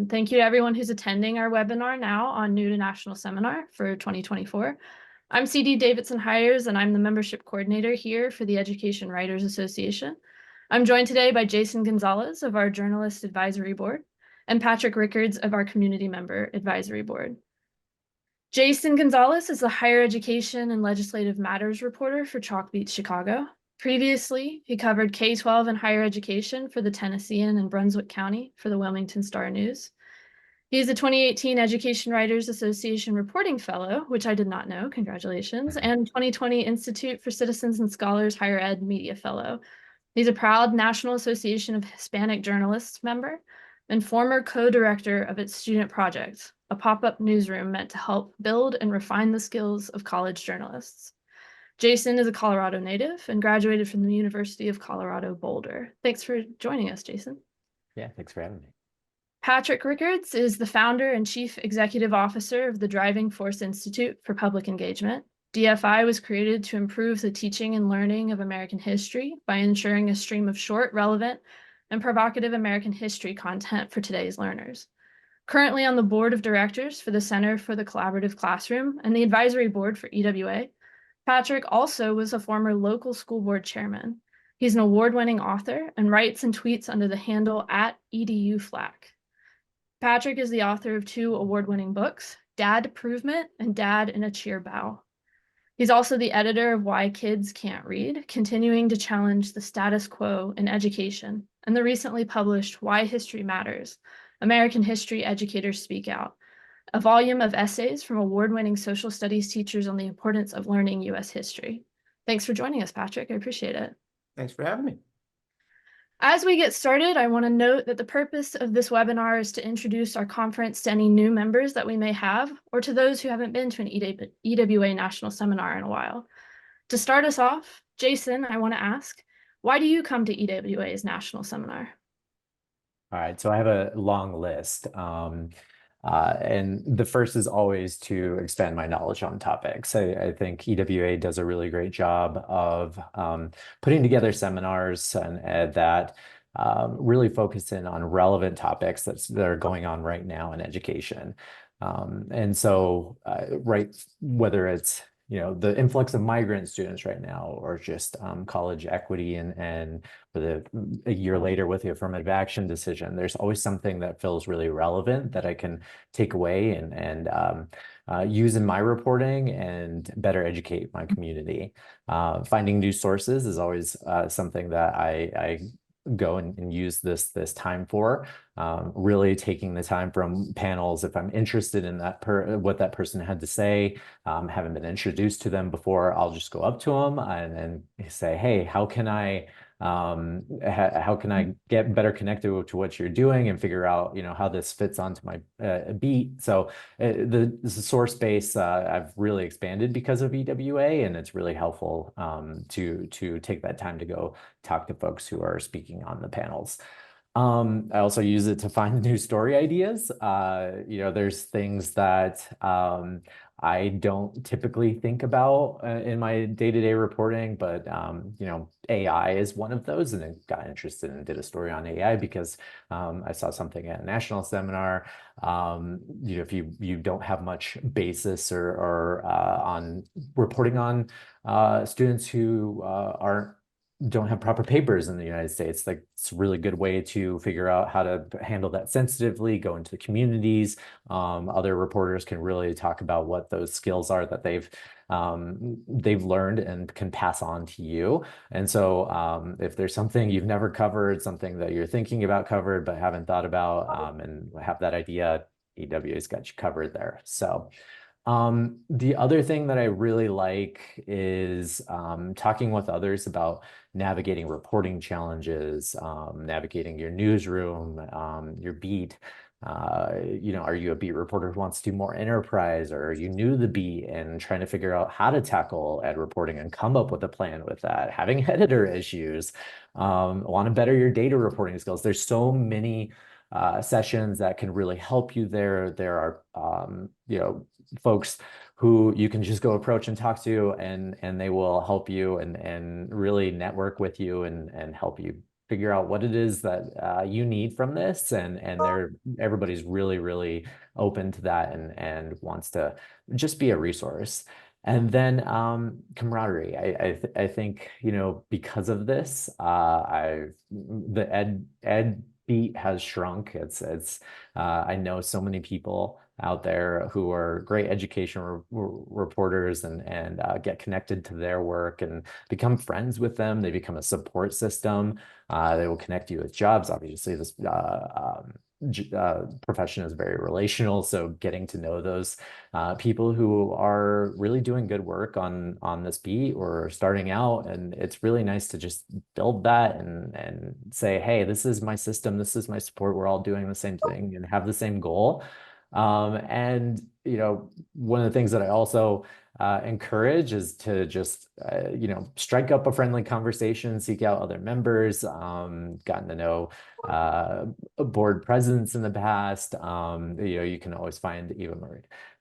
And thank you to everyone who's attending our webinar now on New to National Seminar for 2024. I'm CD Davidson Hires, and I'm the membership coordinator here for the Education Writers Association. I'm joined today by Jason Gonzalez of our Journalist Advisory Board and Patrick Rickards of our Community Member Advisory Board. Jason Gonzalez is the Higher Education and Legislative Matters reporter for Chalkbeat Chicago. Previously, he covered K-12 and higher education for the Tennessean and Brunswick County for the Wilmington Star News. He is the 2018 Education Writers Association Reporting Fellow, which I did not know, congratulations, and 2020 Institute for Citizens and Scholars Higher Ed Media Fellow. He's a proud National Association of Hispanic Journalists member and former co-director of its student project, a pop-up newsroom meant to help build and refine the skills of college journalists. Jason is a Colorado native and graduated from the University of Colorado Boulder. Thanks for joining us, Jason. Yeah, thanks for having me. Patrick Rickards is the founder and chief executive officer of the Driving Force Institute for Public Engagement. DFI was created to improve the teaching and learning of American history by ensuring a stream of short, relevant, and provocative American history content for today's learners. Currently on the board of directors for the Center for the Collaborative Classroom and the advisory board for EWA, Patrick also was a former local school board chairman. He's an award-winning author and writes and tweets under the handle @EduFlack. Patrick is the author of 2 award-winning books, Dad Improvement and Dad in a Cheer Bow. He's also the editor of Why Kids Can't Read, continuing to challenge the status quo in education, and the recently published Why History Matters, American History Educators Speak Out, a volume of essays from award-winning social studies teachers on the importance of learning U.S. history. Thanks for joining us, Patrick. I appreciate it. Thanks for having me. As we get started, I want to note that the purpose of this webinar is to introduce our conference to any new members that we may have, or to those who haven't been to an EWA National Seminar in a while. To start us off, Jason, I want to ask, why do you come to EWA's National Seminar? All right, so I have a long list. And the first is always to expand my knowledge on topics. I think EWA does a really great job of putting together seminars and that really focus in on relevant topics that are going on right now in education. And so, whether it's the influx of migrant students right now, or just college equity and for a year later with the affirmative action decision, there's always something that feels really relevant that I can take away and use in my reporting and better educate my community. Finding new sources is always something that I go and use this time for. Really taking the time from panels if I'm interested in what that person had to say, haven't been introduced to them before, I'll just go up to them and say, hey, how can I get better connected to what you're doing and figure out how this fits onto my beat. So the source base I've really expanded because of EWA, and it's really helpful to take that time to go talk to folks who are speaking on the panels. I also use it to find new story ideas. There's things that I don't typically think about in my day-to-day reporting, but AI is one of those, and I got interested and did a story on AI because I saw something at a national seminar. If you don't have much basis or on reporting on students who don't have proper papers in the United States, like it's a really good way to figure out how to handle that sensitively, go into the communities. Other reporters can really talk about what those skills are that they've learned and can pass on to you. And so if there's something you've never covered, something that you're thinking about covered but haven't thought about, and have that idea, EWA's got you covered there. So the other thing that I really like is talking with others about navigating reporting challenges, navigating your newsroom, your beat. Are you a beat reporter who wants to do more enterprise, or are you new to the beat and trying to figure out how to tackle ed reporting and come up with a plan with that? Having editor issues, want to better your data reporting skills. There's so many sessions that can really help you there. There are, folks who you can just go approach and talk to, and they will help you and really network with you and help you figure out what it is that you need from this, and everybody's really open to that and wants to just be a resource. And then camaraderie. I think, because of this, the ed beat has shrunk. It's I know so many people out there who are great education reporters, and get connected to their work and become friends with them. They become a support system. They will connect you with jobs. Obviously, this profession is very relational, so getting to know those people who are really doing good work on this beat or starting out, and it's really nice to just build that and say, hey, this is my system, this is my support, we're all doing the same thing and have the same goal. And one of the things that I also encourage is to just strike up a friendly conversation, seek out other members. Gotten to know board presidents in the past. You can always find Eva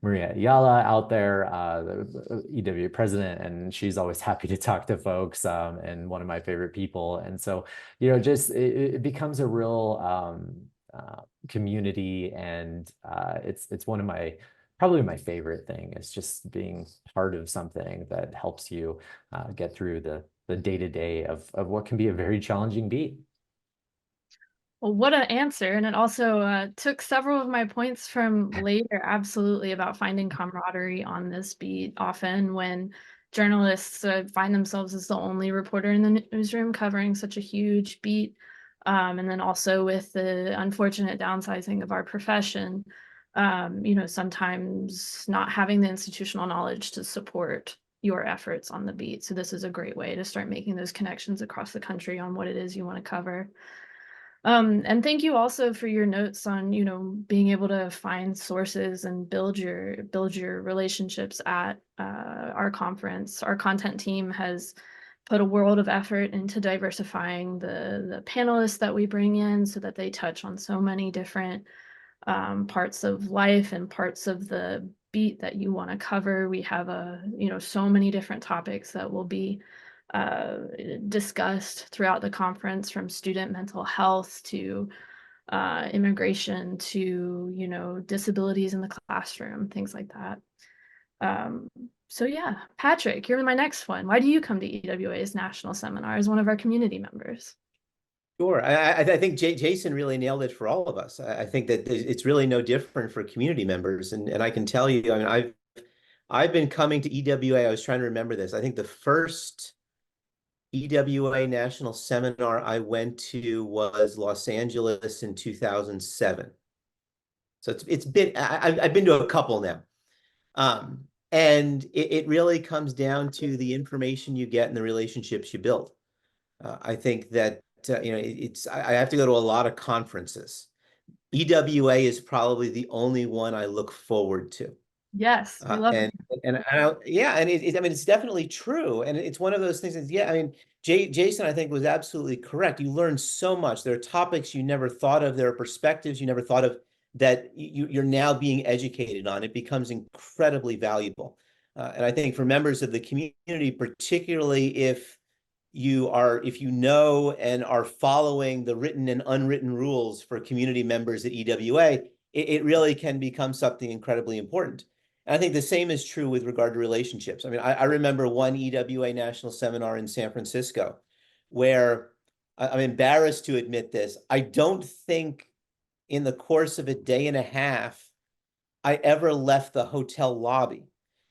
Maria Ayala out there, the EWA president, and she's always happy to talk to folks, and one of my favorite people. And so, just it becomes a real community, and it's one of my probably my favorite thing is just being part of something that helps you get through the day-to-day of what can be a very challenging beat. Well, what an answer. And it also took several of my points from later, absolutely, about finding camaraderie on this beat. Often when journalists find themselves as the only reporter in the newsroom covering such a huge beat, and then also with the unfortunate downsizing of our profession, sometimes not having the institutional knowledge to support your efforts on the beat. So this is a great way to start making those connections across the country on what it is you want to cover. And thank you also for your notes on, being able to find sources and build your relationships at our conference. Our content team has put a world of effort into diversifying the panelists that we bring in so that they touch on so many different parts of life and parts of the beat that you want to cover. We have so many different topics that will be discussed throughout the conference, from student mental health to immigration to, disabilities in the classroom, things like that. So yeah, Patrick, you're my next one. Why do you come to EWA's national seminar as one of our community members? Sure. I think Jason really nailed it for all of us. I think that it's really no different for community members. And I can tell you, I mean, I've been coming to EWA. I was trying to remember this. I think the first EWA national seminar I went to was Los Angeles in 2007. So it's been, I've been to a couple now. And it really comes down to the information you get and the relationships you build. I think that I have to go to a lot of conferences. EWA is probably the only one I look forward to. Yes, we love and it. yeah, and I mean, it's definitely true, and it's one of those things that, yeah, I mean, Jason, I think, was absolutely correct. You learn so much. There are topics you never thought of. There are perspectives you never thought of that you're now being educated on. It becomes incredibly valuable, and I think for members of the community, particularly if you know and are following the written and unwritten rules for community members at EWA, it really can become something incredibly important. And I think the same is true with regard to relationships. I mean, I remember one EWA national seminar in San Francisco where I'm embarrassed to admit this. I don't think in the course of a day and a half, I ever left the hotel lobby,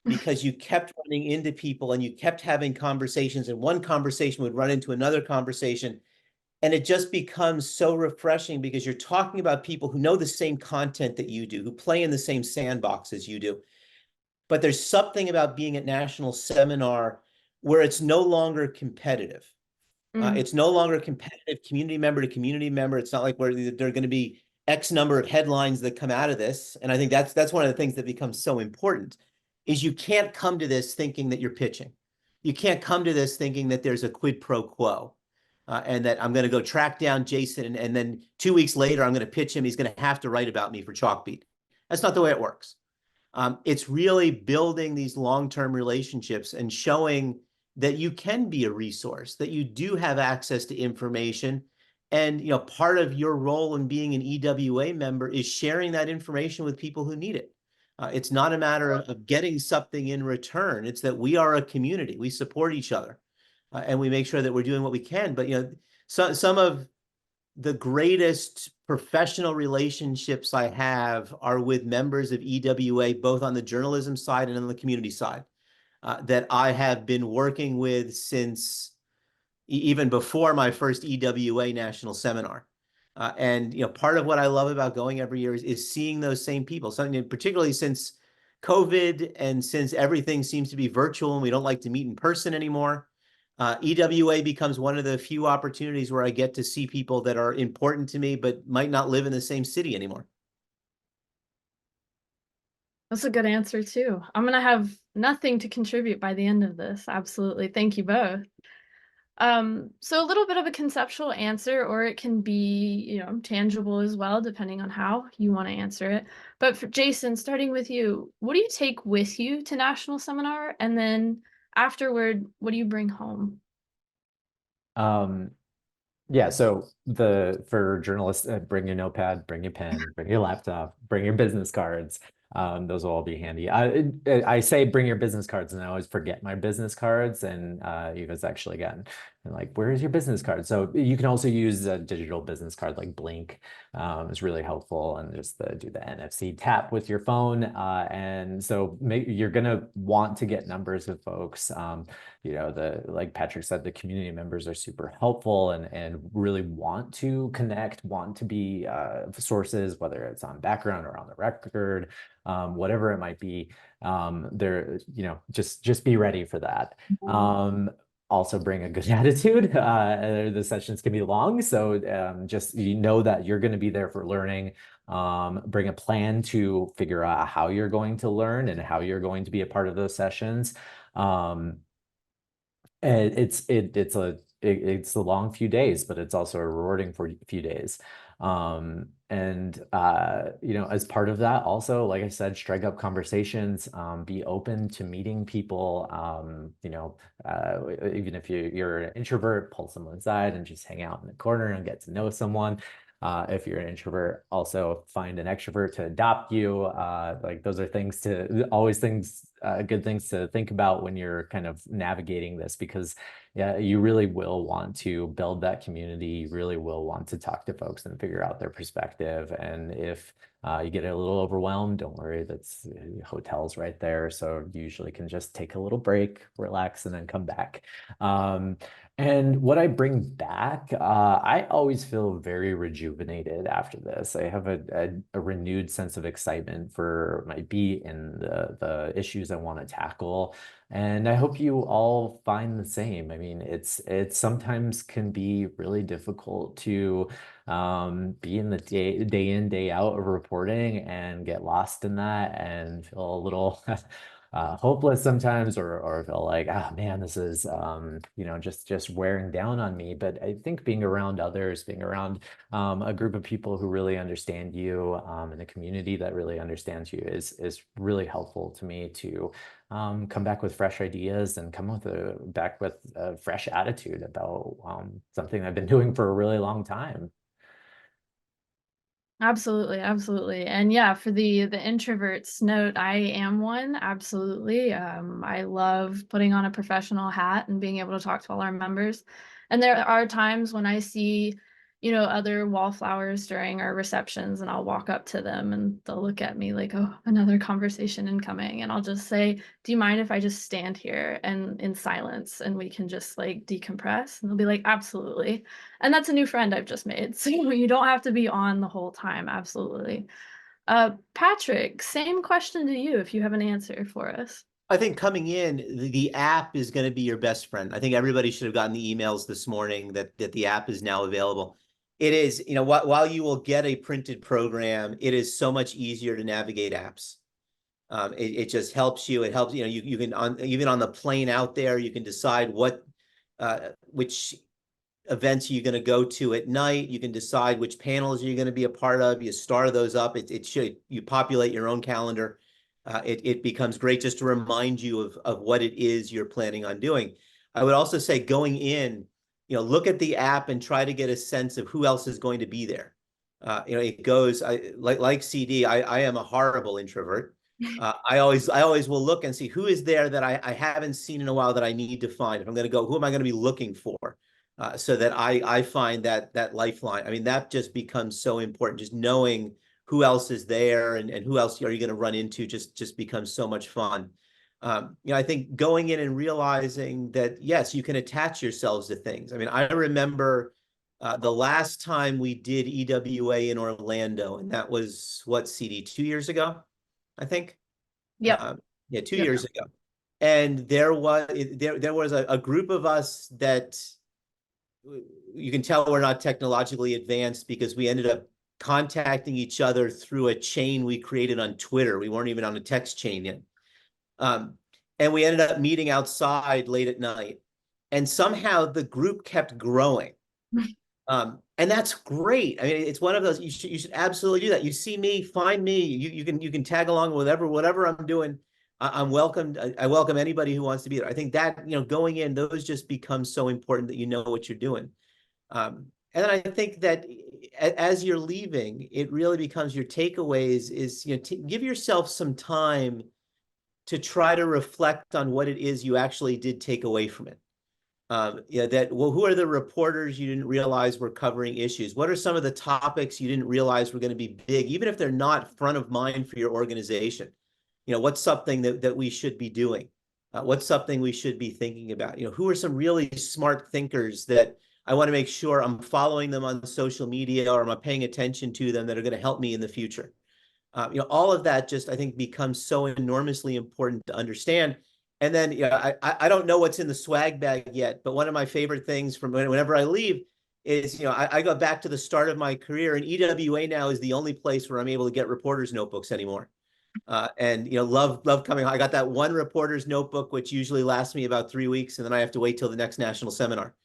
because you kept running into people and you kept having conversations, and one conversation would run into another conversation. And it just becomes so refreshing because you're talking about people who know the same content that you do, who play in the same sandbox as you do. But there's something about being at national seminar where it's no longer competitive. It's no longer competitive community member to community member. It's not like where there are going to be X number of headlines that come out of this. And I think that's one of the things that becomes so important, is you can't come to this thinking that you're pitching. You can't come to this thinking that there's a quid pro quo, and that I'm going to go track down Jason, and then 2 weeks later, I'm going to pitch him. He's going to have to write about me for Chalkbeat. That's not the way it works. It's really building these long-term relationships and showing that you can be a resource, that you do have access to information, And, you know, part of your role in being an EWA member is sharing that information with people who need it. It's not a matter of getting something in return. It's that we are a community. We support each other, and we make sure that we're doing what we can. But, you know, some of the greatest professional relationships I have are with members of EWA, both on the journalism side and on the community side, that I have been working with since even before my first EWA national seminar. And, you know, part of what I love about going every year is seeing those same people, something particularly since COVID and since everything seems to be virtual and we don't like to meet in person anymore. EWA becomes one of the few opportunities where I get to see people that are important to me, but might not live in the same city anymore. That's a good answer too. I'm gonna have nothing to contribute by the end of this. Absolutely. Thank you both. So a little bit of a conceptual answer, or it can be, you know, tangible as well, depending on how you want to answer it. But for Jason, starting with you, what do you take with you to National Seminar? And then afterward, what do you bring home? Yeah, so for journalists, bring your notepad, bring your pen, bring your laptop, bring your business cards. Those will all be handy. I say bring your business cards, and I always forget my business cards. And you guys actually again, like, where's your business card? So you can also use a digital business card like Blink. Is really helpful, and just do the NFC tap with your phone. And so you're gonna want to get numbers of folks. You know, like Patrick said, the community members are super helpful and really want to connect, want to be sources, whether it's on background or on the record, whatever it might be. They're, you know, just be ready for that. Also bring a good attitude. The sessions can be long, so just, you know, that you're going to be there for learning. Bring a plan to figure out how you're going to learn and how you're going to be a part of those sessions. And it's a long few days, but it's also a rewarding few days. You know, as part of that, also, like I said, strike up conversations, be open to meeting people. You know, even if you're an introvert, pull someone aside and just hang out in the corner and get to know someone. If you're an introvert, also find an extrovert to adopt you. Like, those are good things to think about when you're kind of navigating this, because yeah, you really will want to build that community. You really will want to talk to folks and figure out their perspective. And if you get a little overwhelmed, don't worry, that's hotels right there. So you usually can just take a little break, relax, and then come back. And what I bring back, I always feel very rejuvenated after this. I have a renewed sense of excitement for my beat and the issues I want to tackle. And I hope you all find the same. I mean, it sometimes can be really difficult to be in the day in, day out of reporting and get lost in that and feel a little hopeless sometimes, or feel like, oh man, this is you know, just wearing down on me. But I think being around others, being around a group of people who really understand you, and a community that really understands you is really helpful to me to come back with fresh ideas and come back with a fresh attitude about something I've been doing for a really long time. Absolutely, absolutely. And yeah, for the introverts note, I am one, absolutely. I love putting on a professional hat and being able to talk to all our members. And there are times when I see, you know, other wallflowers during our receptions, and I'll walk up to them and they'll look at me like, oh, another conversation incoming. And I'll just say, do you mind if I just stand here and in silence and we can just like decompress? And they'll be like, absolutely. And that's a new friend I've just made. So you don't have to be on the whole time. Absolutely. Patrick, same question to you if you have an answer for us. I think coming in, the app is going to be your best friend. I think everybody should have gotten the emails this morning that the app is now available. It is, you know, while you will get a printed program, it is so much easier to navigate apps. It just helps you. It helps, you know, you can, even on the plane out there, you can decide which events you're going to go to at night. You can decide which panels you're going to be a part of. You star those up. You populate your own calendar. It becomes great just to remind you of what it is you're planning on doing. I would also say, going in, look at the app and try to get a sense of who else is going to be there. It goes like CD. I am a horrible introvert. I always will look and see who is there that I haven't seen in a while that I need to find. If I'm going to go, who am I going to be looking for? So that I find that lifeline. I mean, that just becomes so important. Just knowing who else is there and who else are you going to run into just becomes so much fun. I think going in and realizing that, yes, you can attach yourselves to things. I mean, I remember the last time we did EWA in Orlando, and that was what, CD, 2 years ago, I think. Yep. Yeah, 2 Yep. years ago. And there was a group of us that you can tell we're not technologically advanced because we ended up contacting each other through a chain we created on Twitter. We weren't even on a text chain yet. And we ended up meeting outside late at night. And somehow the group kept growing. And that's great. I mean, it's one of those, you should absolutely do that. You see me, find me, you can tag along with whatever I'm doing. I'm welcome. I welcome anybody who wants to be there. I think that, going in, those just become so important that you know what you're doing. And then I think that as you're leaving, it really becomes your takeaways is, give yourself some time to try to reflect on what it is you actually did take away from it. Who are the reporters you didn't realize were covering issues? What are some of the topics you didn't realize were going to be big, even if they're not front of mind for your organization? What's something that we should be doing? What's something we should be thinking about? Who are some really smart thinkers that I want to make sure I'm following them on social media or I'm paying attention to them that are going to help me in the future? All of that just, I think, becomes so enormously important to understand. And then, I don't know what's in the swag bag yet, but one of my favorite things from whenever I leave is, I go back to the start of my career, and EWA now is the only place where I'm able to get reporters' notebooks anymore. And love coming. I got that one reporter's notebook, which usually lasts me about 3 weeks, and then I have to wait till the next national seminar.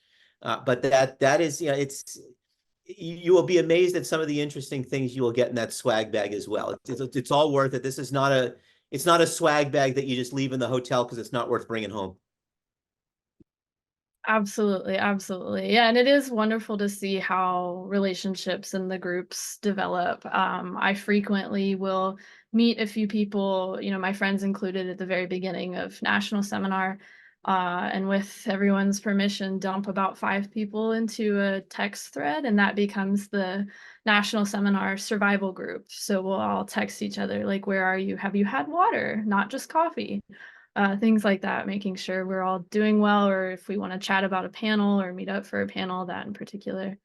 But that is, you will be amazed at some of the interesting things you will get in that swag bag as well. It's all worth it. This is not a swag bag that you just leave in the hotel because it's not worth bringing home. Absolutely, absolutely. Yeah, and it is wonderful to see how relationships and the groups develop. I frequently will meet a few people, my friends included, at the very beginning of national seminar, and with everyone's permission, dump about 5 people into a text thread, and that becomes the national seminar survival group. So we'll all text each other, like, where are you? Have you had water? Not just coffee. Things like that, making sure we're all doing well, or if we want to chat about a panel or meet up for a panel, that in particular.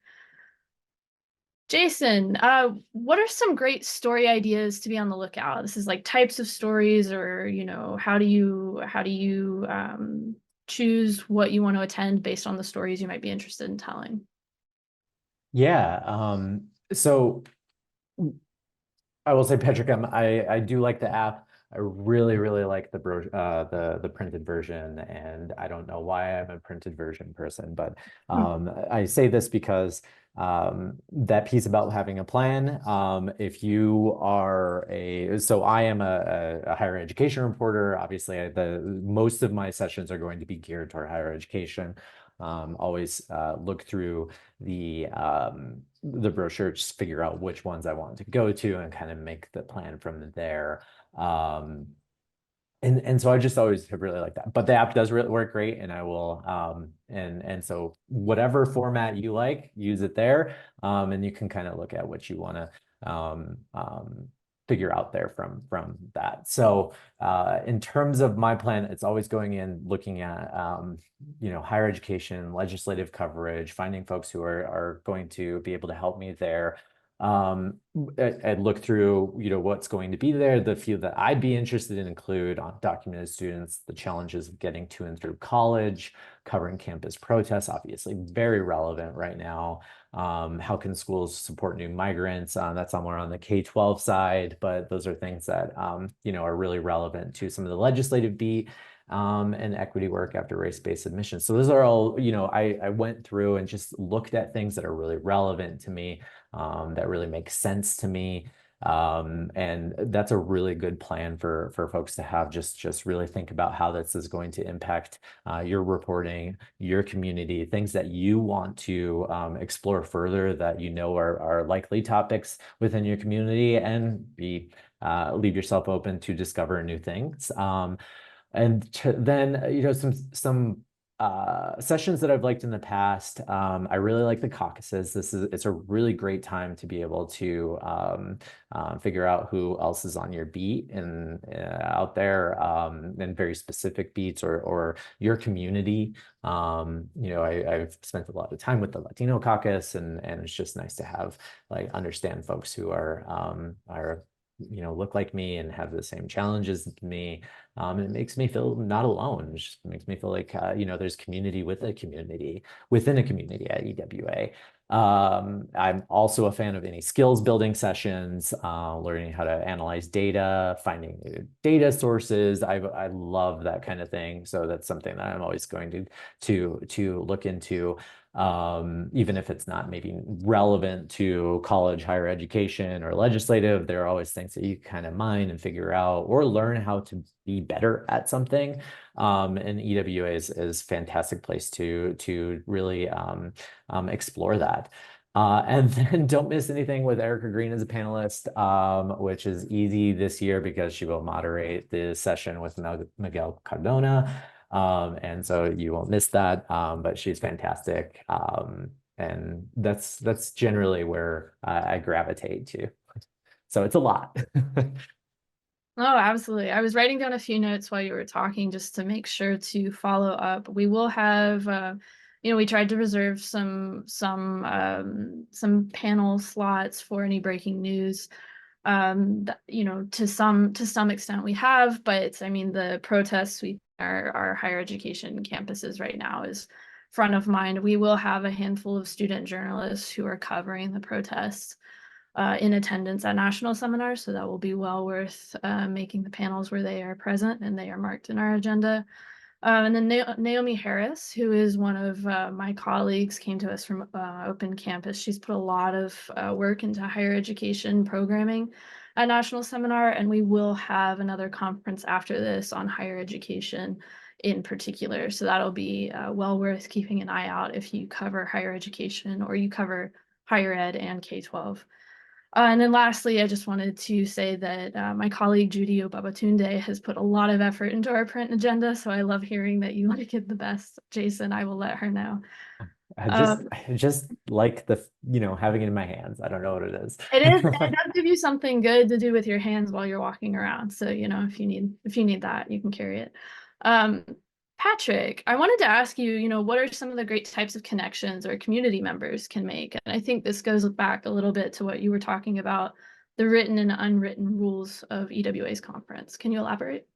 Jason, what are some great story ideas to be on the lookout? This is like types of stories, or how do you choose what you want to attend based on the stories you might be interested in telling? Yeah. So I will say, Patrick, I do like the app. I really, really like the printed version, and I don't know why I'm a printed version person, but I say this because that piece about having a plan. If you are so I am a higher education reporter. Obviously, most of my sessions are going to be geared toward higher education. Always look through the brochure, just figure out which ones I want to go to and kind of make the plan from there. And so I just always have really liked that. But the app does really work great, and I will and so whatever format you like, use it there. And you can kind of look at what you want to figure out there from that. So in terms of my plan, it's always going in looking at higher education, legislative coverage, finding folks who are going to be able to help me there. I'd look through, what's going to be there. The few that I'd be interested in include undocumented students, the challenges of getting to and through college, covering campus protests, obviously very relevant right now. How can schools support new migrants? That's somewhere on the K-12 side, but those are things that, are really relevant to some of the legislative beat and equity work after race-based admissions. So those are all, I went through and just looked at things that are really relevant to me, that really make sense to me. And that's a really good plan for folks to have. Just really think about how this is going to impact your reporting, your community, things that you want to explore further that you know are likely topics within your community, and leave yourself open to discover new things. And then, some sessions that I've liked in the past. I really like the caucuses. It's a really great time to be able to figure out who else is on your beat and out there, and very specific beats or your community. I've spent a lot of time with the Latino caucus, and it's just nice to have understand folks who are look like me and have the same challenges as me. It makes me feel not alone. It just makes me feel like there's community within a community at EWA. I'm also a fan of any skills building sessions, learning how to analyze data, finding new data sources. I love that kind of thing. So that's something that I'm always going to look into. Even if it's not maybe relevant to college, higher education, or legislative, there are always things that you kind of mine and figure out or learn how to be better at something. And EWA is a fantastic place to really explore that. And then don't miss anything with Erica Green as a panelist, which is easy this year because she will moderate the session with Miguel Cardona. And so you won't miss that, but she's fantastic. And that's generally where I gravitate to. So it's a lot. Oh, absolutely. I was writing down a few notes while you were talking just to make sure to follow up. We will have, we tried to reserve some panel slots for any breaking news. To some extent we have, but I mean, the protests our higher education campuses right now is front of mind. We will have a handful of student journalists who are covering the protests in attendance at national seminars, so that will be well worth making the panels where they are present and they are marked in our agenda. And then Naomi Harris, who is one of my colleagues, came to us from Open Campus. She's put a lot of work into higher education programming at National Seminar, and we will have another conference after this on higher education in particular. So that'll be well worth keeping an eye out if you cover higher education or you cover higher ed and K-12. And then lastly, I just wanted to say that my colleague Judy Obabatunde has put a lot of effort into our print agenda, so I love hearing that you like it the best. Jason, I will let her know. I just like the having it in my hands. I don't know what it is. It does give you something good to do with your hands while you're walking around. So if you need that, you can carry it. Patrick, I wanted to ask you, what are some of the great types of connections or community members can make? And I think this goes back a little bit to what you were talking about, the written and unwritten rules of EWA's conference. Can you elaborate?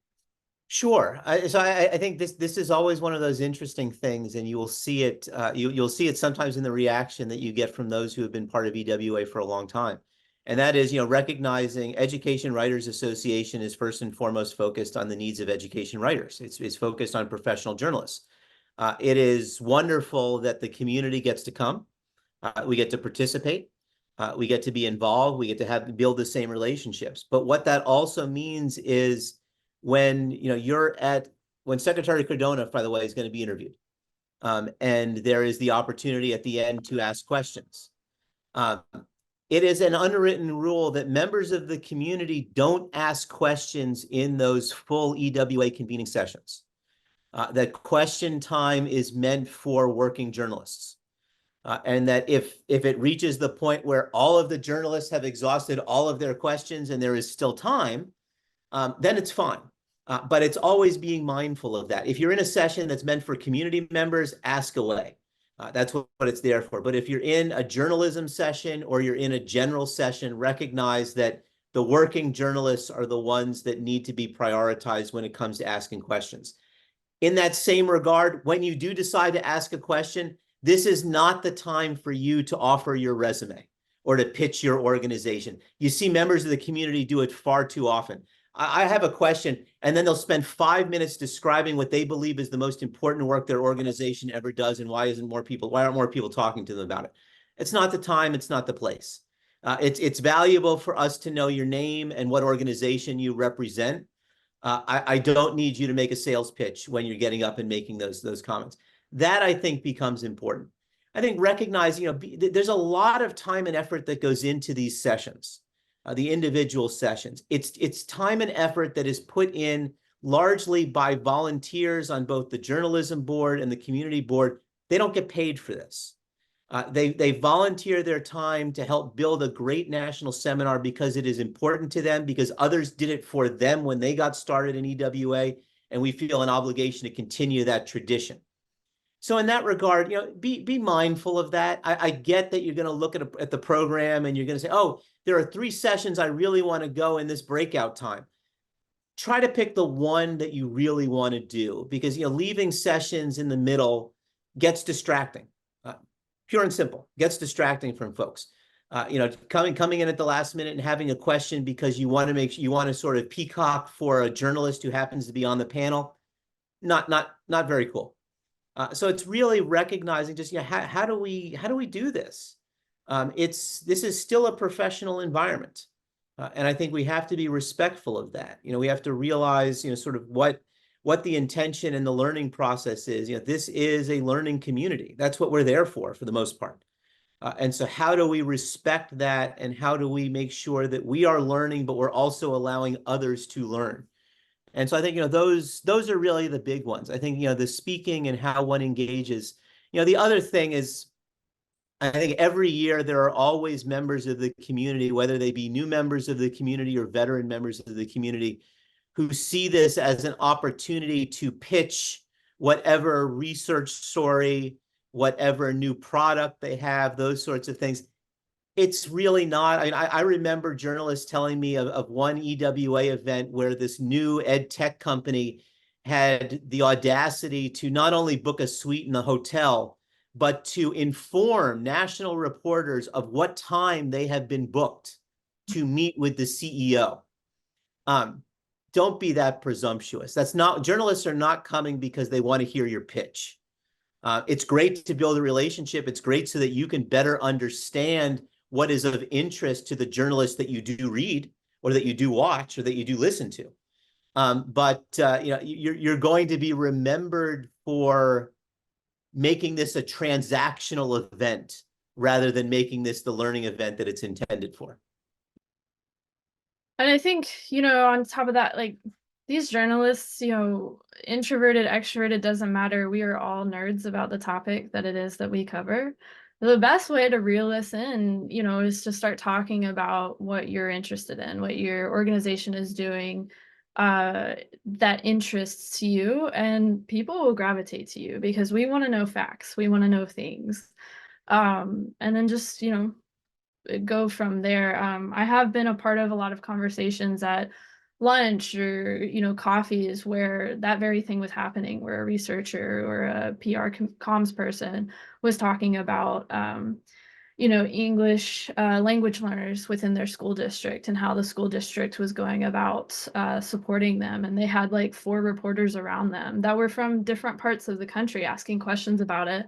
Sure. So I think this is always one of those interesting things, and you will see it. You'll see it sometimes in the reaction that you get from those who have been part of EWA for a long time, and that is, recognizing Education Writers Association is first and foremost focused on the needs of education writers. It's focused on professional journalists. It is wonderful that the community gets to come. We get to participate. We get to be involved. We get to build the same relationships. But what that also means is when when Secretary Cardona, by the way, is going to be interviewed, and there is the opportunity at the end to ask questions. It is an unwritten rule that members of the community don't ask questions in those full EWA convening sessions. That question time is meant for working journalists. And that if it reaches the point where all of the journalists have exhausted all of their questions and there is still time, then it's fine. But it's always being mindful of that. If you're in a session that's meant for community members, ask away. That's what it's there for. But if you're in a journalism session or you're in a general session, recognize that the working journalists are the ones that need to be prioritized when it comes to asking questions. In that same regard, when you do decide to ask a question, this is not the time for you to offer your resume or to pitch your organization. You see members of the community do it far too often. I have a question, and then they'll spend 5 minutes describing what they believe is the most important work their organization ever does, and why aren't more people talking to them about it? It's not the time, it's not the place. It's valuable for us to know your name and what organization you represent. I don't need you to make a sales pitch when you're getting up and making those comments. That, I think, becomes important. I think recognizing, there's a lot of time and effort that goes into these sessions, the individual sessions. It's time and effort that is put in largely by volunteers on both the journalism board and the community board. They don't get paid for this. They volunteer their time to help build a great national seminar because it is important to them, because others did it for them when they got started in EWA, and we feel an obligation to continue that tradition. So in that regard, be mindful of that. I get that you're going to look at the program and you're going to say, oh, there are 3 sessions I really want to go in this breakout time. Try to pick the one that you really want to do, because leaving sessions in the middle gets distracting. Pure and simple, gets distracting from folks. Coming in at the last minute and having a question because you want to sort of peacock for a journalist who happens to be on the panel, not very cool. So it's really recognizing just how do we do this? This is still a professional environment, and I think we have to be respectful of that. We have to realize sort of what the intention and the learning process is. This is a learning community. That's what we're there for the most part. And so how do we respect that, and how do we make sure that we are learning, but we're also allowing others to learn? And so I think, those are really the big ones. I think, the speaking and how one engages. The other thing is, I think every year there are always members of the community, whether they be new members of the community or veteran members of the community, who see this as an opportunity to pitch whatever research story, whatever new product they have, those sorts of things. It's really not. I remember journalists telling me of one EWA event where this new ed tech company had the audacity to not only book a suite in the hotel, but to inform national reporters of what time they have been booked to meet with the CEO. Don't be that presumptuous. Journalists are not coming because they want to hear your pitch. It's great to build a relationship. It's great so that you can better understand what is of interest to the journalists that you do read, or that you do watch, or that you do listen to. But you're going to be remembered for making this a transactional event rather than making this the learning event that it's intended for. And I think, on top of that, like, these journalists, introverted, extroverted, doesn't matter. We are all nerds about the topic that it is that we cover. The best way to reel us in, is to start talking about what you're interested in, what your organization is doing, that interests you, and people will gravitate to you because we want to know facts. We want to know things. And then just, go from there. I have been a part of a lot of conversations at lunch or coffees where that very thing was happening, where a researcher or a PR comms person was talking about English language learners within their school district and how the school district was going about supporting them. And they had like 4 reporters around them that were from different parts of the country asking questions about it,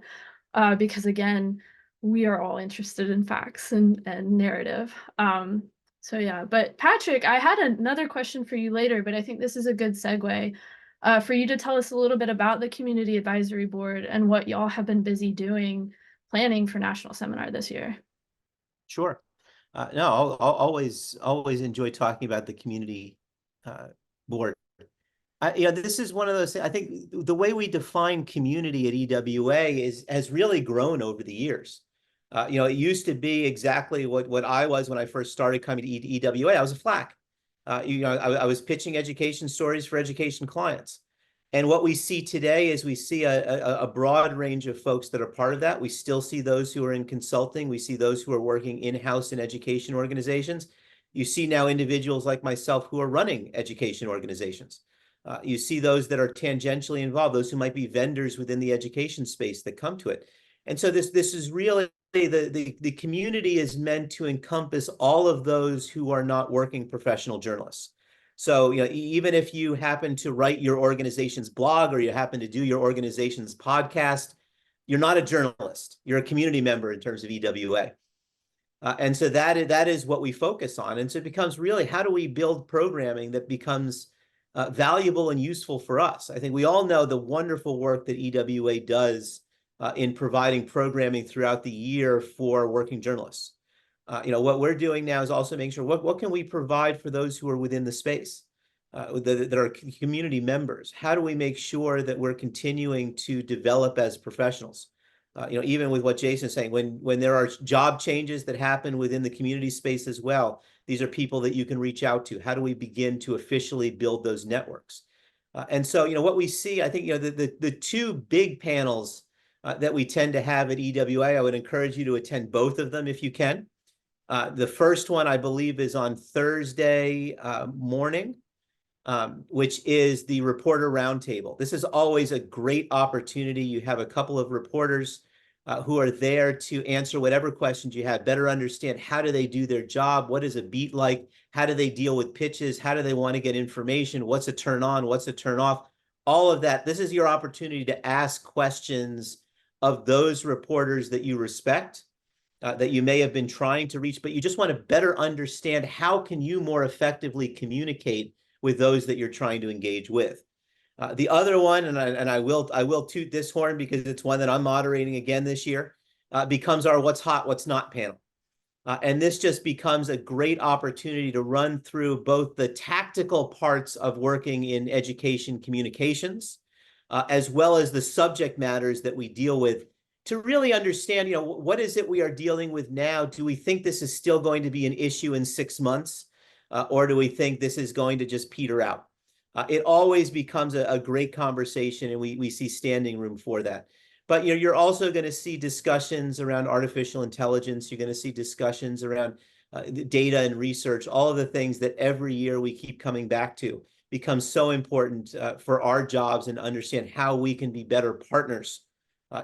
because again, we are all interested in facts and narrative. So yeah, but Patrick, I had another question for you later, but I think this is a good segue for you to tell us a little bit about the Community Advisory Board and what y'all have been busy doing, planning for National Seminar this year. Sure. No, I'll always enjoy talking about the Community Board. This is one of those things. I think the way we define community at EWA has really grown over the years. It used to be exactly what I was when I first started coming to EWA. I was a FLAC. I was pitching education stories for education clients. And what we see today is we see a broad range of folks that are part of that. We still see those who are in consulting. We see those who are working in-house in education organizations. You see now individuals like myself who are running education organizations. You see those that are tangentially involved, those who might be vendors within the education space that come to it. And so this is really the community is meant to encompass all of those who are not working professional journalists. So, even if you happen to write your organization's blog or you happen to do your organization's podcast, you're not a journalist. You're a community member in terms of EWA. And so that is what we focus on. And so it becomes really, how do we build programming that becomes valuable and useful for us? I think we all know the wonderful work that EWA does in providing programming throughout the year for working journalists. What we're doing now is also making sure what can we provide for those who are within the space, that are community members. How do we make sure that we're continuing to develop as professionals? Even with what Jason's saying, when there are job changes that happen within the community space as well, these are people that you can reach out to. How do we begin to officially build those networks? And so, what we see, I think, the two big panels that we tend to have at EWA, I would encourage you to attend both of them if you can. The first one, I believe, is on Thursday morning, which is the reporter roundtable. This is always a great opportunity. You have a couple of reporters who are there to answer whatever questions you have, better understand how do they do their job, what is a beat like, how do they deal with pitches, how do they want to get information, what's a turn on, what's a turn off, all of that. This is your opportunity to ask questions of those reporters that you respect, that you may have been trying to reach, but you just want to better understand how can you more effectively communicate with those that you're trying to engage with. The other one, and I will toot this horn because it's one that I'm moderating again this year, becomes our What's Hot, What's Not panel. And this just becomes a great opportunity to run through both the tactical parts of working in education communications, as well as the subject matters that we deal with, to really understand, what is it we are dealing with now? Do we think this is still going to be an issue in 6 months? Or do we think this is going to just peter out? It always becomes a great conversation, and we see standing room for that. But you're also going to see discussions around artificial intelligence. You're going to see discussions around data and research. All of the things that every year we keep coming back to becomes so important for our jobs, and understand how we can be better partners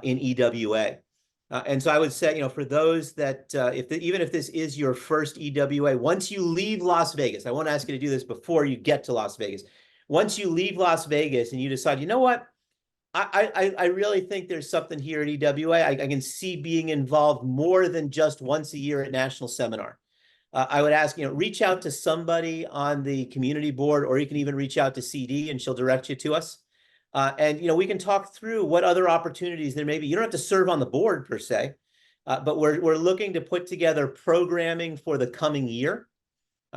in EWA. And so I would say, for those that, even if this is your first EWA, once you leave Las Vegas, I won't ask you to do this before you get to Las Vegas. Once you leave Las Vegas and you decide, you know what, I really think there's something here at EWA. I can see being involved more than just once a year at National Seminar. I would ask, reach out to somebody on the community board, or you can even reach out to CD and she'll direct you to us. And we can talk through what other opportunities there may be. You don't have to serve on the board per se, but we're looking to put together programming for the coming year,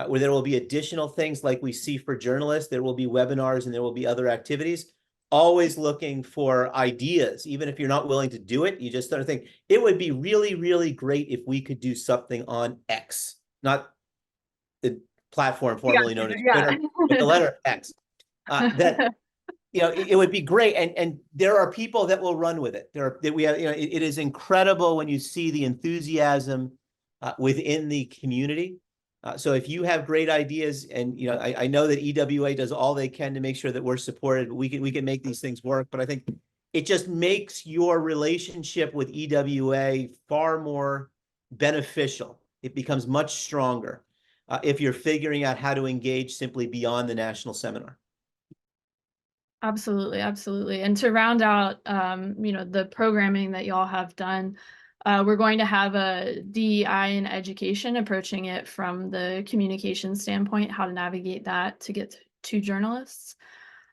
where there will be additional things like we see for journalists. There will be webinars and there will be other activities. Always looking for ideas, even if you're not willing to do it. You just start to think it would be really, really great if we could do something on X, not the platform formerly known as Twitter, but the letter X. That it would be great, and there are people that will run with it. It is incredible when you see the enthusiasm within the community. So if you have great ideas, and I know that EWA does all they can to make sure that we're supported, but we can make these things work. But I think it just makes your relationship with EWA far more beneficial. It becomes much stronger if you're figuring out how to engage simply beyond the national seminar. Absolutely, absolutely. And to round out, the programming that y'all have done, we're going to have a DEI in education, approaching it from the communication standpoint, how to navigate that to get to journalists.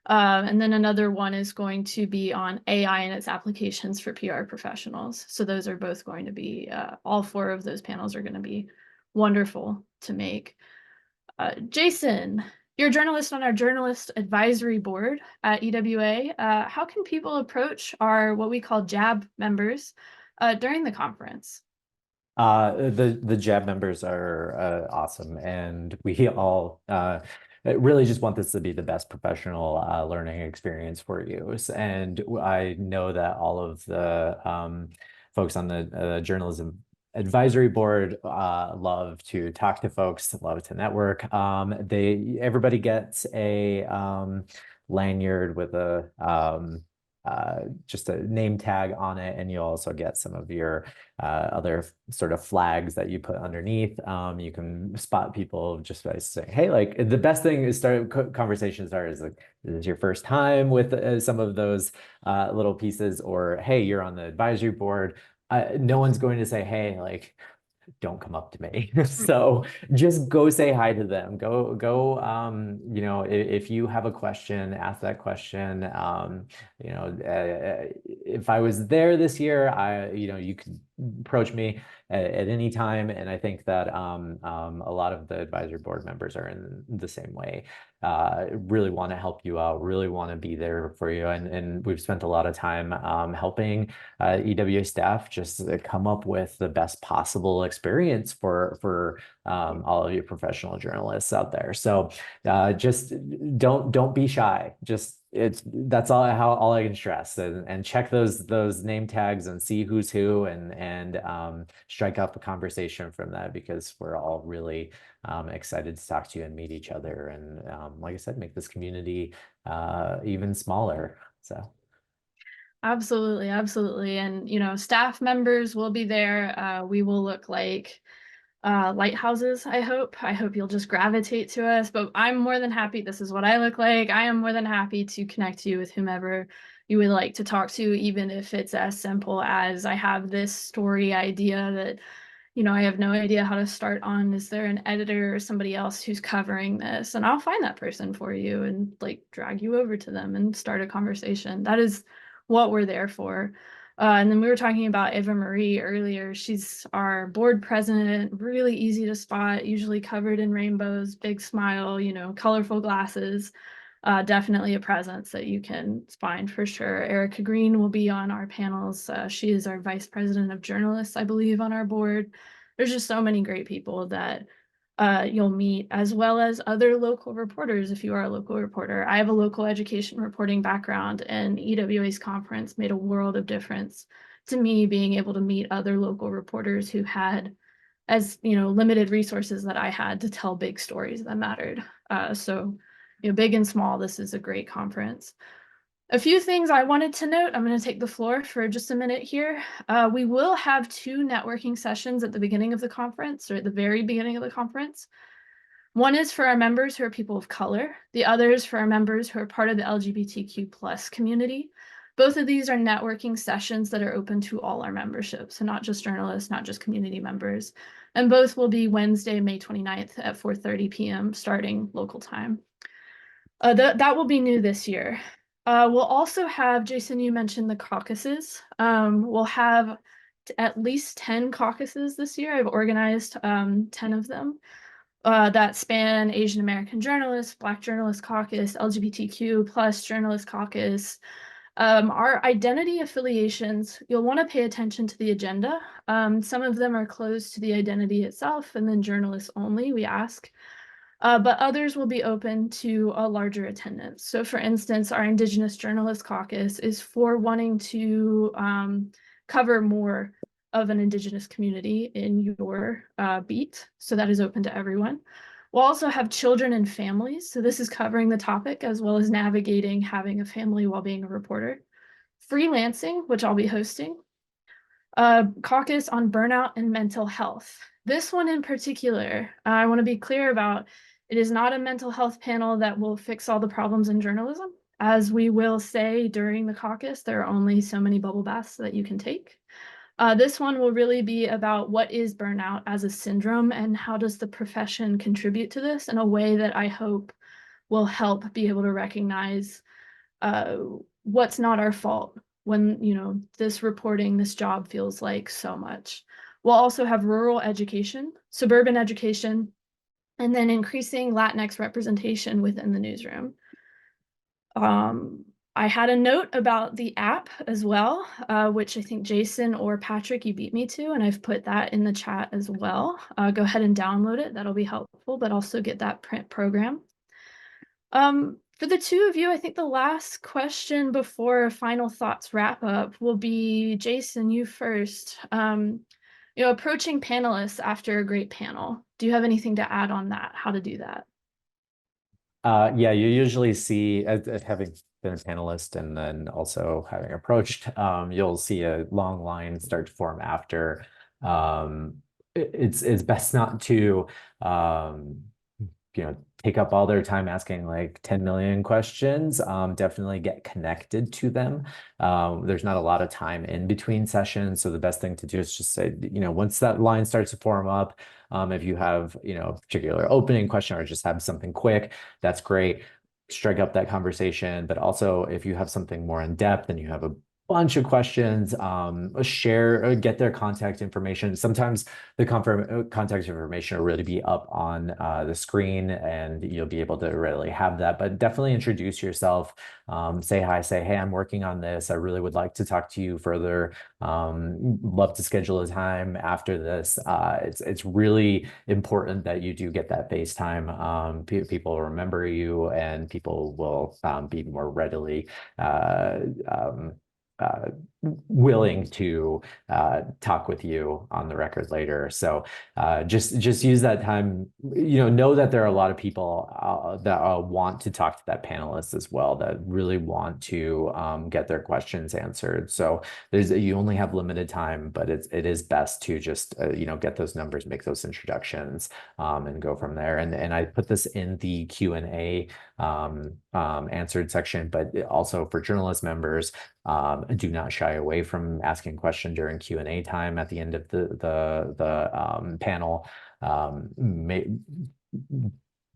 And then another one is going to be on AI and its applications for PR professionals. So those are both going to be, all 4 of those panels are going to be wonderful to make. Jason, you're a journalist on our journalist advisory board at EWA. How can people approach our what we call JAB members during the conference? The JAB members are awesome, and we all really just want this to be the best professional learning experience for you. And I know that all of the folks on the journalism advisory board love to talk to folks, love to network. Everybody gets a lanyard with a just a name tag on it, and you also get some of your other sort of flags that you put underneath. You can spot people just by saying, hey, like the best thing is conversation starter is like, this is your first time with some of those little pieces, or hey, you're on the advisory board. No one's going to say, hey, like don't come up to me. So just go say hi to them. Go, you know, if you have a question, ask that question. You know, if I was there this year, you know, you could approach me at any time. And I think that a lot of the advisory board members are in the same way. Really want to help you out, really want to be there for you. And we've spent a lot of time helping EWA staff just come up with the best possible experience for all of you professional journalists out there. So just don't be shy. Just that's all I can stress, and check those name tags and see who's who, and strike up a conversation from that, because we're all really excited to talk to you and meet each other, and like I said, make this community even smaller. So. Absolutely, absolutely. And, you know, staff members will be there. We will look like lighthouses, I hope. I hope you'll just gravitate to us, but I'm more than happy. This is what I look like. I am more than happy to connect you with whomever you would like to talk to, even if it's as simple as I have this story idea that, you know, I have no idea how to start on. Is there an editor or somebody else who's covering this? And I'll find that person for you and like drag you over to them and start a conversation. That is what we're there for. And then we were talking about Eva Marie earlier. She's our board president, really easy to spot, usually covered in rainbows, big smile, you know, colorful glasses. Definitely a presence that you can find for sure. Erica Green will be on our panels. She is our vice president of journalists, I believe, on our board. There's just so many great people that you'll meet, as well as other local reporters if you are a local reporter. I have a local education reporting background, and EWA's conference made a world of difference to me, being able to meet other local reporters who had, as you know, limited resources that I had to tell big stories that mattered. So, you know, big and small, this is a great conference. A few things I wanted to note. I'm going to take the floor for just a minute here. We will have 2 networking sessions at the beginning of the conference, or at the very beginning of the conference. One is for our members who are people of color. The other is for our members who are part of the LGBTQ plus community. Both of these are networking sessions that are open to all our membership, so not just journalists, not just community members. And both will be Wednesday, May 29th at 4:30 p.m. starting local time. That will be new this year. We'll also have, Jason, you mentioned the caucuses. We'll have at least 10 caucuses this year. I've organized 10 of them that span Asian American journalists, Black Journalist Caucus, LGBTQ plus Journalist Caucus. Our identity affiliations, you'll want to pay attention to the agenda. Some of them are closed to the identity itself, and then journalists only, we ask. But others will be open to a larger attendance. So for instance, our Indigenous Journalist Caucus is for wanting to cover more of an Indigenous community in your beat. So that is open to everyone. We'll also have children and families. So this is covering the topic as well as navigating having a family while being a reporter. Freelancing, which I'll be hosting. Caucus on burnout and mental health. This one in particular, I want to be clear about, it is not a mental health panel that will fix all the problems in journalism. As we will say during the caucus, there are only so many bubble baths that you can take. This one will really be about what is burnout as a syndrome and how does the profession contribute to this in a way that I hope will help be able to recognize what's not our fault when, you know, this reporting, this job feels like so much. We'll also have rural education, suburban education, and then increasing Latinx representation within the newsroom. I had a note about the app as well, which I think Jason or Patrick, you beat me to, and I've put that in the chat as well. Go ahead and download it. That'll be helpful, but also get that print program. For the 2 of you, I think the last question before final thoughts wrap up will be, Jason, you first. You know, approaching panelists after a great panel. Do you have anything to add on that? How to do that? Yeah, you usually see, as having been a panelist and then also having approached, you'll see a long line start to form after. It's best not to, you know, take up all their time asking like 10 million questions. Definitely get connected to them. There's not a lot of time in between sessions. So the best thing to do is just say, once that line starts to form up, if you have, a particular opening question or just have something quick, that's great. Strike up that conversation. But also if you have something more in depth and you have a bunch of questions, get their contact information. Sometimes the contact information will really be up on the screen and you'll be able to readily have that, but definitely introduce yourself. Say hi, say, hey, I'm working on this. I really would like to talk to you further. Love to schedule a time after this. It's really important that you do get that FaceTime. People remember you and people will be more readily willing to talk with you on the record later. So just use that time, know that there are a lot of people that want to talk to that panelist as well, that really want to get their questions answered. So you only have limited time, but it is best to just get those numbers, make those introductions, and go from there. And I put this in the Q&A answered section, but also for journalist members, do not shy away from asking a question during Q&A time at the end of the panel.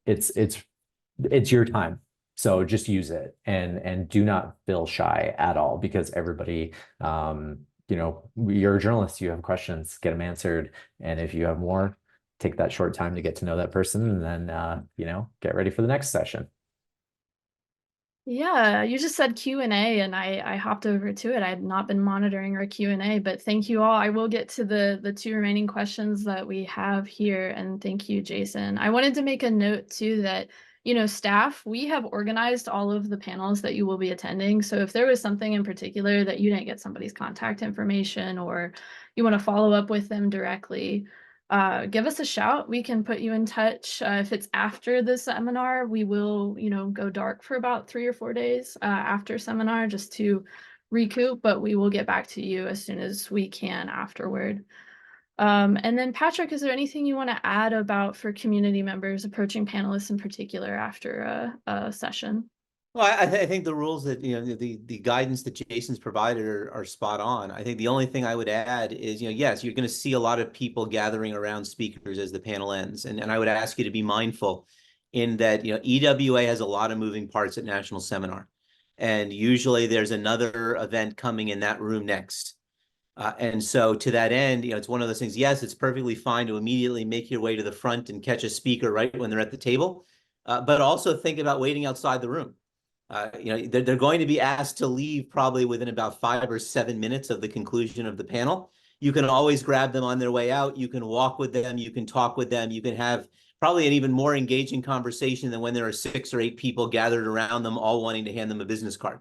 It's your time, so just use it and do not feel shy at all, because everybody, you're a journalist, you have questions, get them answered, and if you have more, take that short time to get to know that person, and then get ready for the next session. Yeah, you just said Q&A and I hopped over to it. I had not been monitoring our Q&A, but thank you all. I will get to the two remaining questions that we have here, and thank you, Jason. I wanted to make a note too that, staff, we have organized all of the panels that you will be attending. So if there was something in particular that you didn't get somebody's contact information or you want to follow up with them directly, give us a shout. We can put you in touch. If it's after the seminar, we will, go dark for about 3 or 4 days after seminar just to recoup, but we will get back to you as soon as we can afterward. And then Patrick, is there anything you want to add about for community members approaching panelists in particular after a session? Well, I think the rules that, the guidance that Jason's provided are spot on. I think the only thing I would add is, yes, you're going to see a lot of people gathering around speakers as the panel ends. And I would ask you to be mindful in that, EWA has a lot of moving parts at National Seminar. And usually there's another event coming in that room next. And so to that end, it's one of those things, yes, it's perfectly fine to immediately make your way to the front and catch a speaker right when they're at the table. But also think about waiting outside the room. They're going to be asked to leave probably within about 5 or 7 minutes of the conclusion of the panel. You can always grab them on their way out. You can walk with them. You can talk with them. You can have probably an even more engaging conversation than when there are 6 or 8 people gathered around them, all wanting to hand them a business card.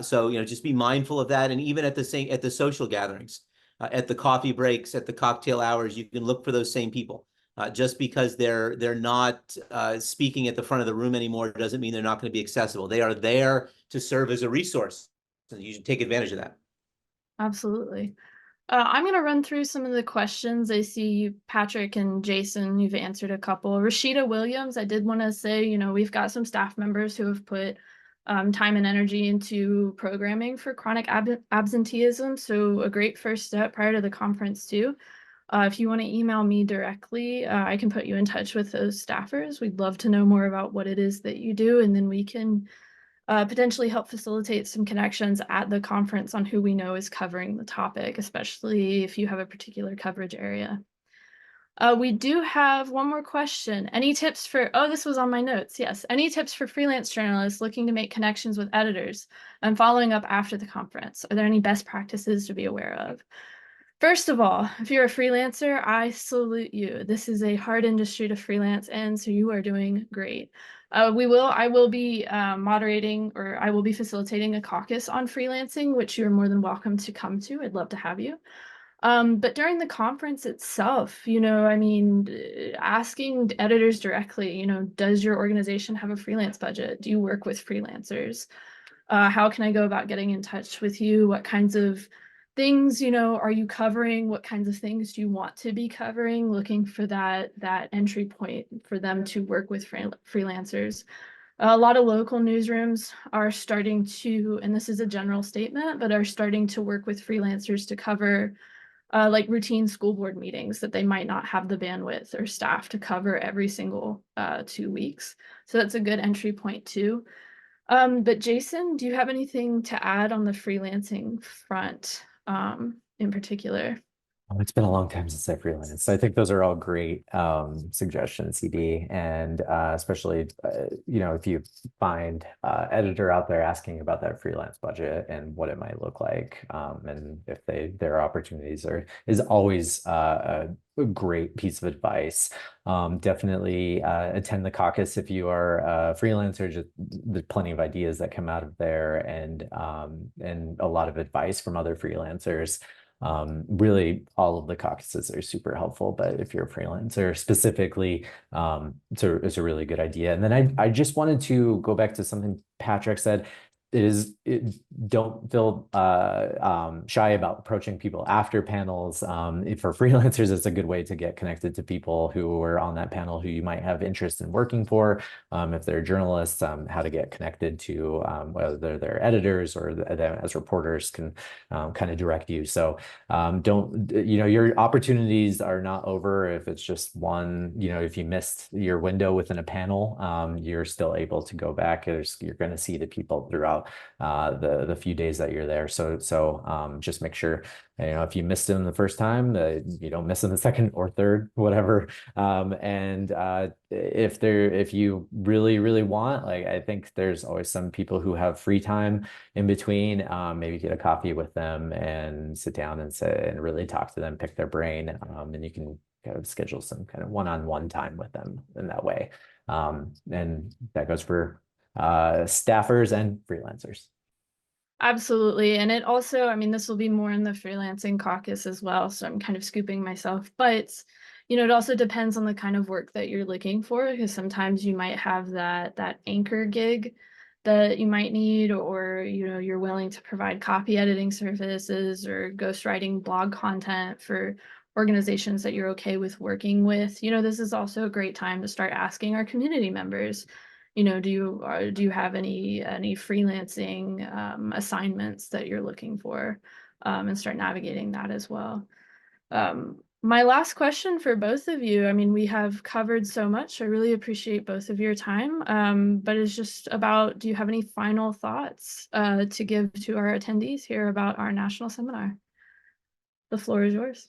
So just be mindful of that. And even at the social gatherings, at the coffee breaks, at the cocktail hours, you can look for those same people. Just because they're not speaking at the front of the room anymore doesn't mean they're not going to be accessible. They are there to serve as a resource, and you should take advantage of that. Absolutely. I'm going to run through some of the questions. I see you, Patrick and Jason, you've answered a couple. Rashida Williams, I did want to say, we've got some staff members who have put time and energy into programming for chronic absenteeism. So a great first step prior to the conference too. If you want to email me directly, I can put you in touch with those staffers. We'd love to know more about what it is that you do, and then we can potentially help facilitate some connections at the conference on who we know is covering the topic, especially if you have a particular coverage area. We do have one more question. Any tips for, this was on my notes, yes. Any tips for freelance journalists looking to make connections with editors and following up after the conference? Are there any best practices to be aware of? First of all, if you're a freelancer, I salute you. This is a hard industry to freelance in, so you are doing great. I will be moderating, or I will be facilitating a caucus on freelancing, which you're more than welcome to come to. I'd love to have you. But during the conference itself, asking editors directly, does your organization have a freelance budget? Do you work with freelancers? How can I go about getting in touch with you? What kinds of things, are you covering? What kinds of things do you want to be covering? Looking for that entry point for them to work with freelancers. A lot of local newsrooms are starting to, and this is a general statement, but are starting to work with freelancers to cover like routine school board meetings that they might not have the bandwidth or staff to cover every single 2 weeks. So that's a good entry point too. But Jason, do you have anything to add on the freelancing front in particular? Oh, it's been a long time since I freelanced. So I think those are all great suggestions, CD. And especially, if you find editor out there asking about that freelance budget and what it might look like, and if their opportunities is always a great piece of advice. Definitely attend the caucus if you are a freelancer. Just, there's plenty of ideas that come out of there, and a lot of advice from other freelancers. Really, all of the caucuses are super helpful, but if you're a freelancer specifically, it's a really good idea. And then I just wanted to go back to something Patrick said. Don't feel shy about approaching people after panels. For freelancers, it's a good way to get connected to people who are on that panel who you might have interest in working for. If they're journalists, how to get connected to whether they're editors or them as reporters can kind of direct you. So don't, your opportunities are not over if it's just one, if you missed your window within a panel, you're still able to go back. You're going to see the people throughout the few days that you're there. So just make sure, if you missed them the first time, you don't miss them the second or third, whatever. And if you really, really want, like, I think there's always some people who have free time in between, maybe get a coffee with them and sit down and really talk to them, pick their brain. And you can kind of schedule some kind of one-on-one time with them in that way. And that goes for staffers and freelancers. Absolutely. And it also, this will be more in the freelancing caucus as well. So I'm kind of scooping myself, but it also depends on the kind of work that you're looking for, because sometimes you might have that anchor gig that you might need, or you're willing to provide copy editing services or ghostwriting blog content for organizations that you're okay with working with. This is also a great time to start asking our community members, do you have any freelancing assignments that you're looking for, and start navigating that as well. My last question for both of you, we have covered so much. I really appreciate both of your time, but it's just about, do you have any final thoughts to give to our attendees here about our national seminar? The floor is yours.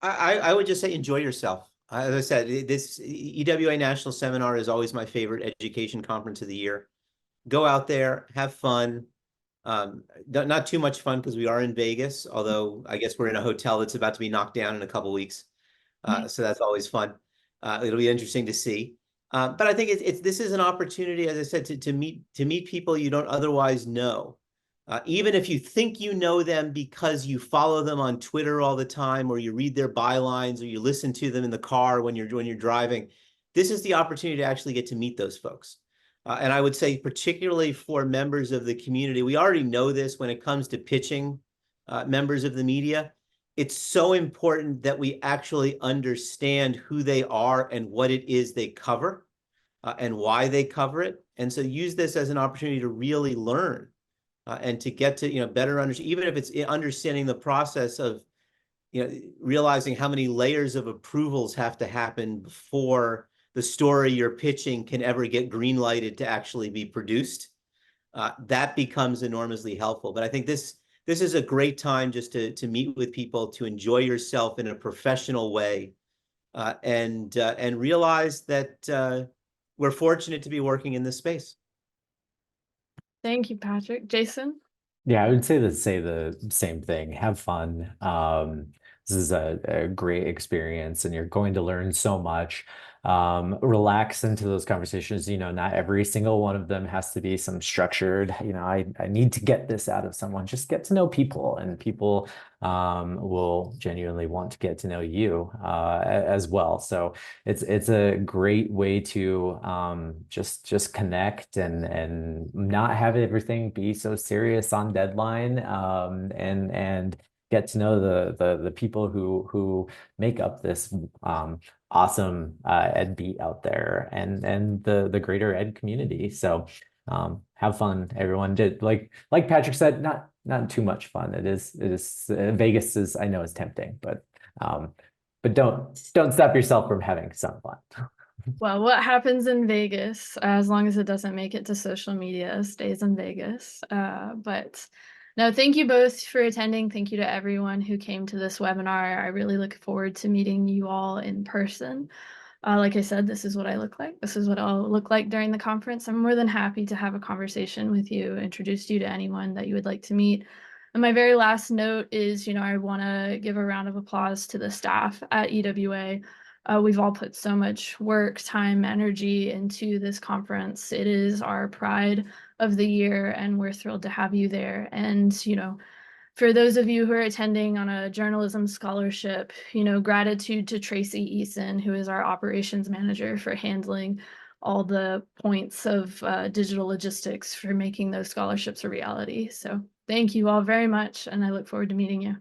I would just say enjoy yourself. As I said, this EWA National Seminar is always my favorite education conference of the year. Go out there, have fun. Not too much fun because we are in Vegas, although I guess we're in a hotel that's about to be knocked down in a couple weeks. So that's always fun. It'll be interesting to see. But I think this is an opportunity, as I said, to meet people you don't otherwise know. Even if you think you know them because you follow them on Twitter all the time, or you read their bylines, or you listen to them in the car when you're driving, this is the opportunity to actually get to meet those folks. And I would say, particularly for members of the community, we already know this when it comes to pitching members of the media. It's so important that we actually understand who they are and what it is they cover, and why they cover it. And so use this as an opportunity to really learn. And to get to better understand, even if it's understanding the process of realizing how many layers of approvals have to happen before the story you're pitching can ever get green lighted to actually be produced. That becomes enormously helpful. But I think this is a great time just to meet with people, to enjoy yourself in a professional way, and realize that we're fortunate to be working in this space. Thank you, Patrick. Jason? Yeah, I would say the same thing. Have fun. This is a great experience, and you're going to learn so much. relax into those conversations. You know, not every single one of them has to be some structured, you know, I need to get this out of someone. Just get to know people, and people will genuinely want to get to know you as well. So it's a great way to just connect and not have everything be so serious on deadline, and get to know the people who make up this awesome ed beat out there, and the greater ed community. So have fun, everyone. Did like Patrick said, not too much fun. It is Vegas is, I know, is tempting, but don't stop yourself from having some fun. Well, what happens in Vegas, as long as it doesn't make it to social media, stays in Vegas. But no, thank you both for attending. Thank you to everyone who came to this webinar. I really look forward to meeting you all in person. Like I said, this is what I look like. This is what I'll look like during the conference. I'm more than happy to have a conversation with you, introduce you to anyone that you would like to meet. And my very last note is, I want to give a round of applause to the staff at EWA. We've all put so much work, time, energy into this conference. It is our pride of the year, and we're thrilled to have you there. And, for those of you who are attending on a journalism scholarship, gratitude to Tracy Eason, who is our operations manager, for handling all the points of digital logistics for making those scholarships a reality. So thank you all very much, and I look forward to meeting you.